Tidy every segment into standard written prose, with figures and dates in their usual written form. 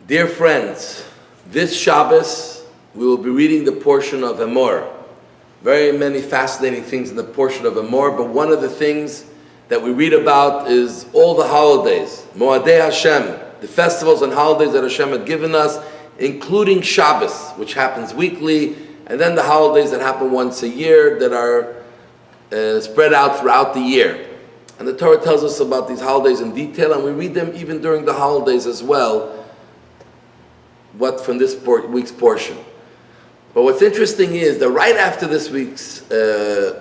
Dear friends, this Shabbos we will be reading the portion of Emor. Very many fascinating things in the portion of Emor, but one of the things that we read about is all the holidays, Moadei Hashem, the festivals and holidays that Hashem had given us, including Shabbos, which happens weekly, and then the holidays that happen once a year that are spread out throughout the year. And the Torah tells us about these holidays in detail, and we read them even during the holidays as well, what from this week's portion. But what's interesting is that right after this week's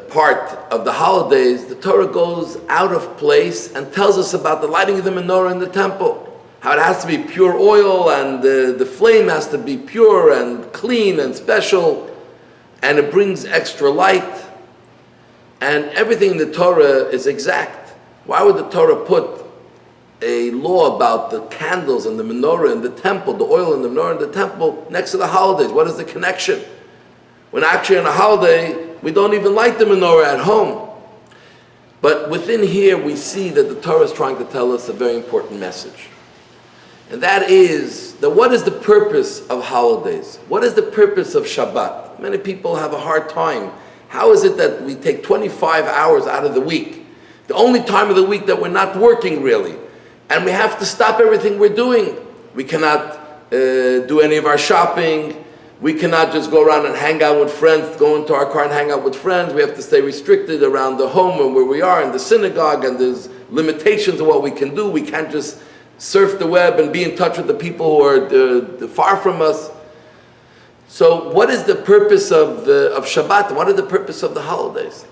part of the holidays, the Torah goes out of place and tells us about the lighting of the menorah in the temple. How it has to be pure oil, and the flame has to be pure and clean and special, and it brings extra light. And everything in the Torah is exact. Why would the Torah put a law about the candles and the menorah in the temple, the oil in the menorah in the temple, next to the holidays? What is the connection? When actually on a holiday, we don't even light the menorah at home. But within here, we see that the Torah is trying to tell us a very important message. And that is, that what is the purpose of holidays? What is the purpose of Shabbat? Many people have a hard time. How is it that we take 25 hours out of the week, the only time of the week that we're not working really, and we have to stop everything we're doing? We cannot do any of our shopping. We cannot just go around and hang out with friends, go into our car and hang out with friends. We have to stay restricted around the home and where we are in the synagogue, and there's limitations of what we can do. We can't just surf the web and be in touch with the people who are far from us. So what is the purpose of Shabbat? What is the purpose of the holidays?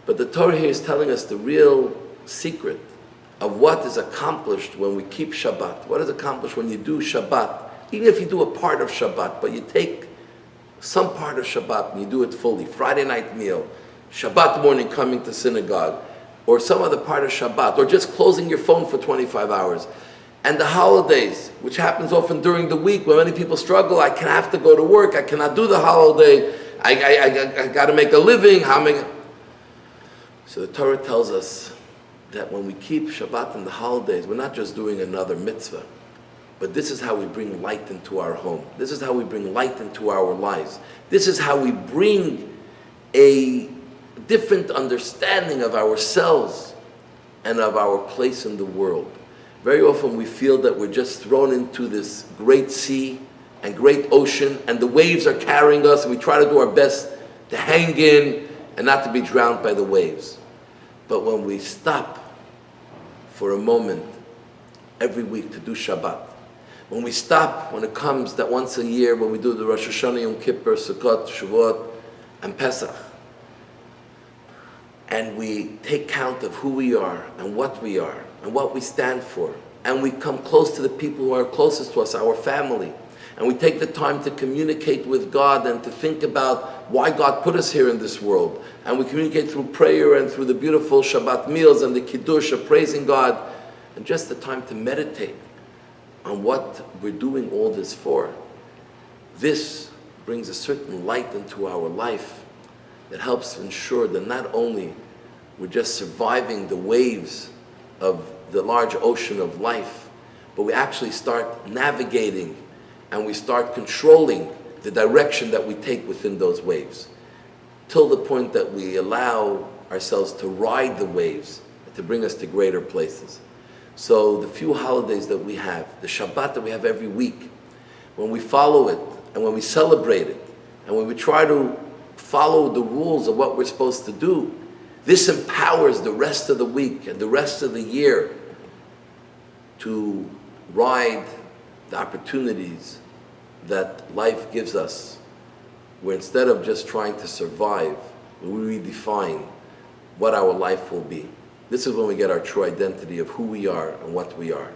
But the Torah here is telling us the real secret of what is accomplished when we keep Shabbat. What is accomplished when you do Shabbat? Even if you do a part of Shabbat, but you take some part of Shabbat and you do it fully. Friday night meal, Shabbat morning coming to synagogue, or some other part of Shabbat, or just closing your phone for 25 hours. And the holidays, which happens often during the week when many people struggle. I have to go to work, I cannot do the holiday, I got to make a living. So the Torah tells us that when we keep Shabbat and the holidays, we're not just doing another mitzvah, but this is how we bring light into our home. This is how we bring light into our lives. This is how we bring a different understanding of ourselves and of our place in the world. Very often we feel that we're just thrown into this great sea and great ocean, and the waves are carrying us, and we try to do our best to hang in and not to be drowned by the waves. But when we stop for a moment every week to do Shabbat, when we stop when it comes that once a year when we do the Rosh Hashanah, Yom Kippur, Sukkot, Shavuot, and Pesach, and we take count of who we are and what we stand for, and we come close to the people who are closest to us, our family, and we take the time to communicate with God and to think about why God put us here in this world, and we communicate through prayer and through the beautiful Shabbat meals and the Kiddush of praising God, and just the time to meditate on what we're doing all this for. This brings a certain light into our life that helps ensure that not only we're just surviving the waves of the large ocean of life, but we actually start navigating and we start controlling the direction that we take within those waves, till the point that we allow ourselves to ride the waves and to bring us to greater places. So the few holidays that we have, the Shabbat that we have every week, when we follow it and when we celebrate it and when we try to follow the rules of what we're supposed to do, this empowers the rest of the week and the rest of the year to ride the opportunities that life gives us, where instead of just trying to survive, we redefine what our life will be. This is when we get our true identity of who we are and what we are.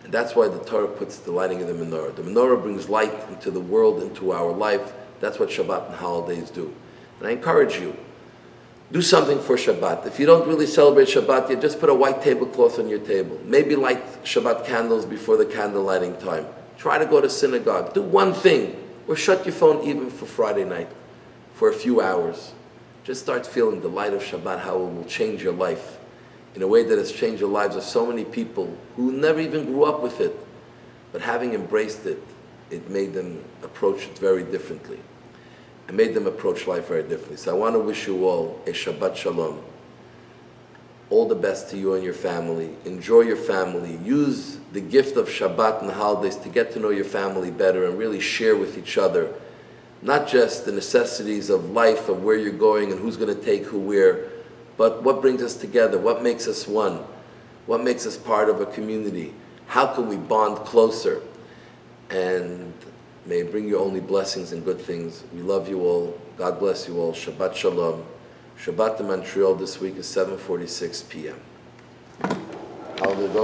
And that's why the Torah puts the lighting of the menorah. The menorah brings light into the world, into our life. That's what Shabbat and holidays do. And I encourage you, do something for Shabbat. If you don't really celebrate Shabbat, you just put a white tablecloth on your table. Maybe light Shabbat candles before the candle lighting time. Try to go to synagogue. Do one thing. Or shut your phone even for Friday night for a few hours. Just start feeling the light of Shabbat, how it will change your life in a way that has changed the lives of so many people who never even grew up with it. but having embraced it, it made them approach it very differently. It made them approach life very differently. So I want to wish you all a Shabbat Shalom. All the best to you and your family. Enjoy your family. Use the gift of Shabbat and the holidays to get to know your family better and really share with each other, not just the necessities of life, of where you're going and who's going to take who where, but what brings us together, what makes us one, what makes us part of a community, how can we bond closer, and may it bring you only blessings and good things. We love you all. God bless you all. Shabbat Shalom. Shabbat in Montreal this week is 7:46 p.m. How did it go?